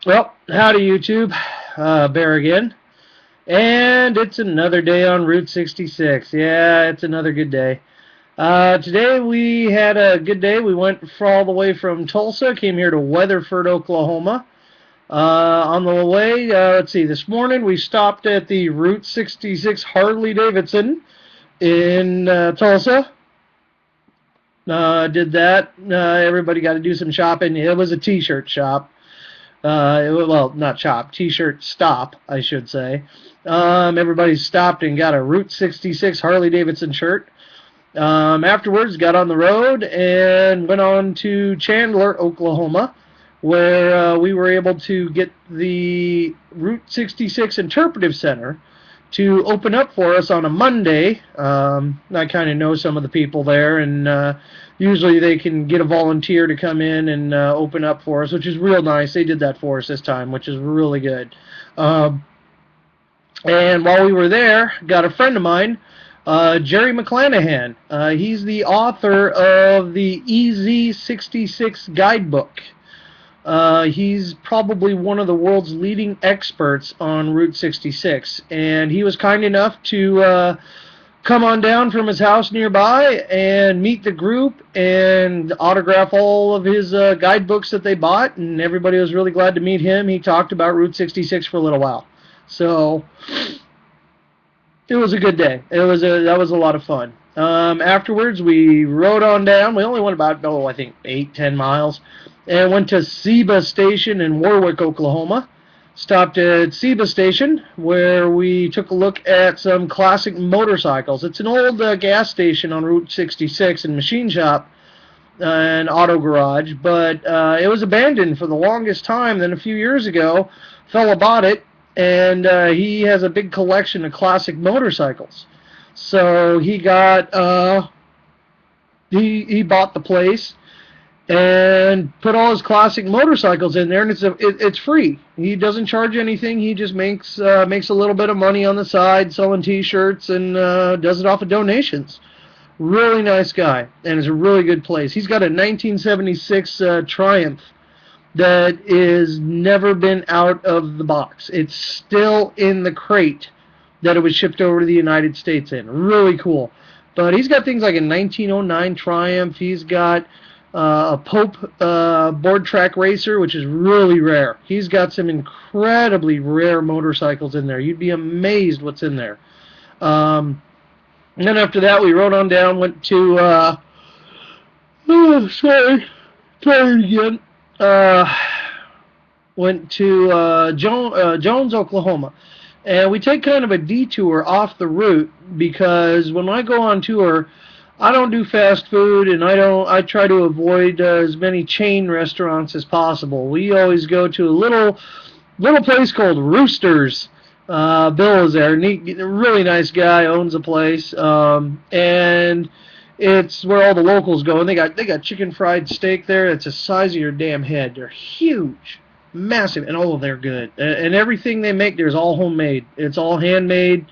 Well, howdy YouTube, Bear again, and it's another day on Route 66. Yeah, it's another good day. Today we had a good day. We went all the way from Tulsa, came here to Weatherford, Oklahoma. On the way, let's see, this morning we stopped at the Route 66 Harley-Davidson in Tulsa. Did that. Everybody got to do some shopping. It was a t-shirt shop. Well, not shop, t-shirt stop, I should say. Everybody stopped and got a Route 66 Harley-Davidson shirt. Afterwards, got on the road and went on to Chandler, Oklahoma, where we were able to get the Route 66 Interpretive Center to open up for us on a Monday. I kind of know some of the people there, and usually they can get a volunteer to come in and open up for us, which is real nice. They did that for us this time, which is really good. And while we were there, got a friend of mine, Jerry McClanahan. He's the author of the EZ66 guidebook. He's probably one of the world's leading experts on Route 66, and he was kind enough to come on down from his house nearby and meet the group and autograph all of his guidebooks that they bought, and everybody was really glad to meet him. He talked about Route 66 for a little while. So it was a good day. That was a lot of fun. Afterwards, we rode on down. We only went about, I think 8-10 miles, and went to Seba Station in Warwick, Oklahoma. Stopped at Seba Station, where we took a look at some classic motorcycles. It's an old gas station on Route 66 and machine shop and auto garage, but it was abandoned for the longest time. Then a few years ago, a fella bought it, and he has a big collection of classic motorcycles. So he got he bought the place and put all his classic motorcycles in there, and it's free. He doesn't charge anything. He just makes a little bit of money on the side selling T-shirts, and does it off of donations. Really nice guy, and it's a really good place. He's got a 1976 Triumph that is never been out of the box. It's still in the crate that it was shipped over to the United States in. Really cool. But he's got things like a 1909 Triumph. He's got a Pope board track racer, which is really rare. He's got some incredibly rare motorcycles in there. You'd be amazed what's in there. And then after that, we rode on down, went to tired again. Went to Jones, Oklahoma. And we take kind of a detour off the route, because when I go on tour, I don't do fast food, and I try to avoid as many chain restaurants as possible. We always go to a little place called Roosters. Bill is there. Really nice guy, owns a place, and it's where all the locals go. And they got chicken fried steak there. It's the size of your damn head. They're huge, massive, and they're good. And everything they make there is all homemade. It's all handmade.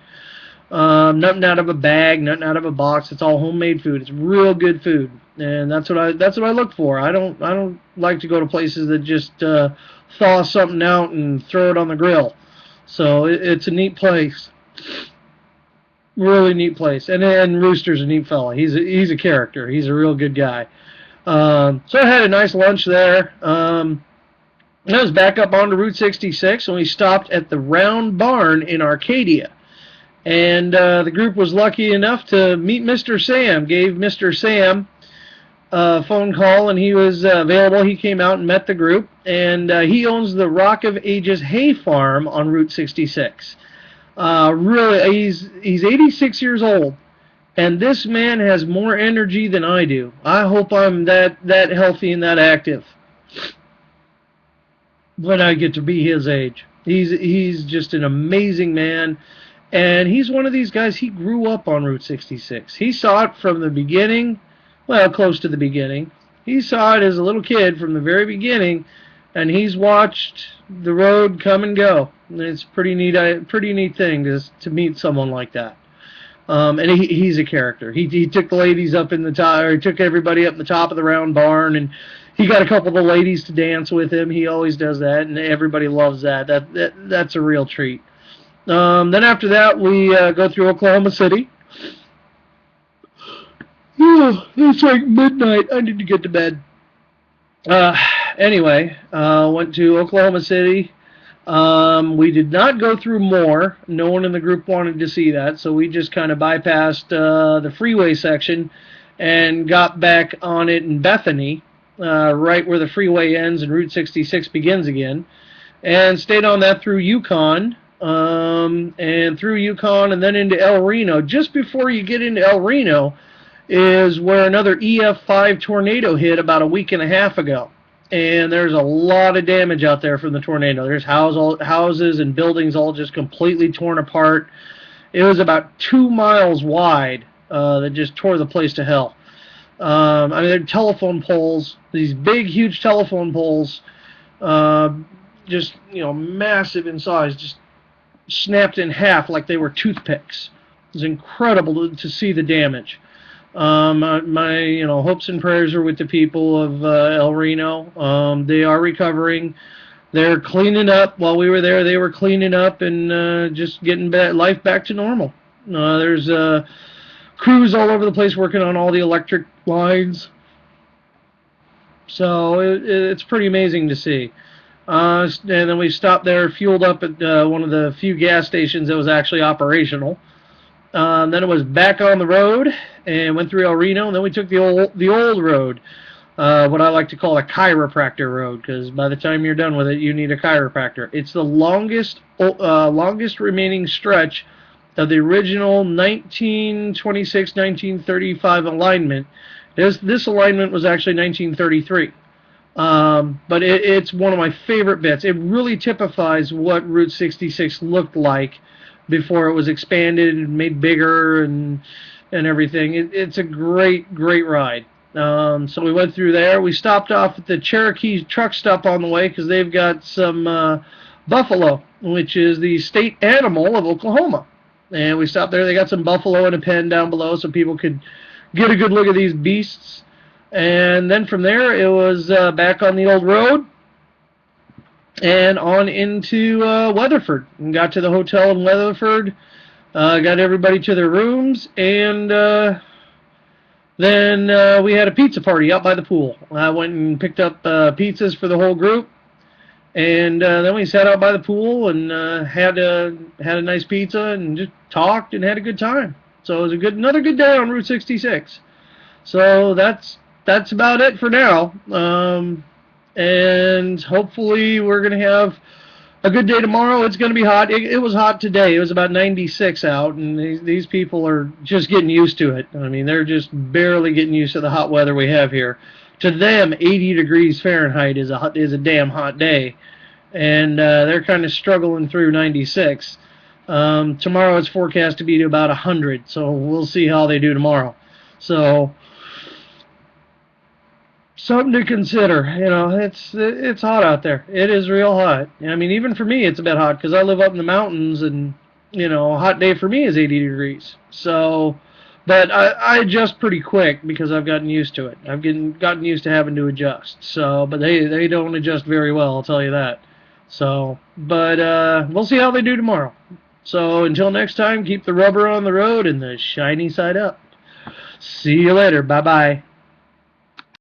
Nothing out of a bag, nothing out of a box. It's all homemade food. It's real good food, and that's what I look for. I don't like to go to places that just thaw something out and throw it on the grill. So it's a neat place, really neat place. And Rooster's a neat fella. He's a character. He's a real good guy. So I had a nice lunch there. I was back up onto Route 66, and we stopped at the Round Barn in Arcadia. And the group was lucky enough to meet Mr. Sam. Gave Mr. Sam a phone call, and he was available. He came out and met the group, and he owns the Rock of Ages hay farm on Route 66. Really, he's 86 years old, and this man has more energy than I do. I hope I'm that healthy and that active when I get to be his age. He's just an amazing man. And he's one of these guys, he grew up on Route 66. He saw it from the beginning, well, close to the beginning. He saw it as a little kid from the very beginning, and he's watched the road come and go. And it's a pretty neat thing to meet someone like that. And he's a character. He took the ladies up in the top, or he took everybody up in the top of the Round Barn, and he got a couple of the ladies to dance with him. He always does that, and everybody loves that. That's a real treat. Then after that, we go through Oklahoma City. Oh, it's like midnight. I need to get to bed. Anyway, went to Oklahoma City. We did not go through Moore. No one in the group wanted to see that, so we just kind of bypassed the freeway section and got back on it in Bethany, right where the freeway ends and Route 66 begins again, and stayed on that through Yukon, and through Yukon and then into El Reno. Just before you get into El Reno is where another EF5 tornado hit about a week and a half ago. And there's a lot of damage out there from the tornado. There's houses and buildings all just completely torn apart. It was about 2 miles wide that just tore the place to hell. I mean, there are telephone poles, these big, huge telephone poles, just, you know, massive in size, just snapped in half like they were toothpicks. It was incredible to see the damage. My you know, hopes and prayers are with the people of El Reno. They are recovering. They're cleaning up. While we were there, they were cleaning up and just getting life back to normal. There's crews all over the place working on all the electric lines. So it's pretty amazing to see. And then we stopped there, fueled up at one of the few gas stations that was actually operational. Then it was back on the road and went through El Reno. And then we took the old road, what I like to call a chiropractor road, because by the time you're done with it, you need a chiropractor. It's the longest remaining stretch of the original 1926-1935 alignment. This alignment was actually 1933. But it's one of my favorite bits. It really typifies what Route 66 looked like before it was expanded and made bigger and everything. It's a great ride. So we went through there. We stopped off at the Cherokee truck stop on the way because they've got some buffalo, which is the state animal of Oklahoma. And we stopped there. They got some buffalo in a pen down below so people could get a good look at these beasts. And then from there, it was back on the old road and on into Weatherford. And got to the hotel in Weatherford, got everybody to their rooms, and then we had a pizza party out by the pool. I went and picked up pizzas for the whole group, and then we sat out by the pool and had a nice pizza and just talked and had a good time. So it was another good day on Route 66. So that's about it for now. And hopefully we're going to have a good day tomorrow. It's going to be hot. It was hot today. It was about 96 out, and these people are just getting used to it. I mean, they're just barely getting used to the hot weather we have here. To them, 80 degrees Fahrenheit is a damn hot day, and they're kind of struggling through 96. Tomorrow it's forecast to be to about 100, so we'll see how they do tomorrow. So something to consider. You know, it's hot out there. It is real hot. I mean, even for me, it's a bit hot because I live up in the mountains, and you know, a hot day for me is 80 degrees. So, but I adjust pretty quick because I've gotten used to it. I've gotten used to having to adjust. So, but they don't adjust very well, I'll tell you that. So, but we'll see how they do tomorrow. So until next time, keep the rubber on the road and the shiny side up. See you later. Bye-bye.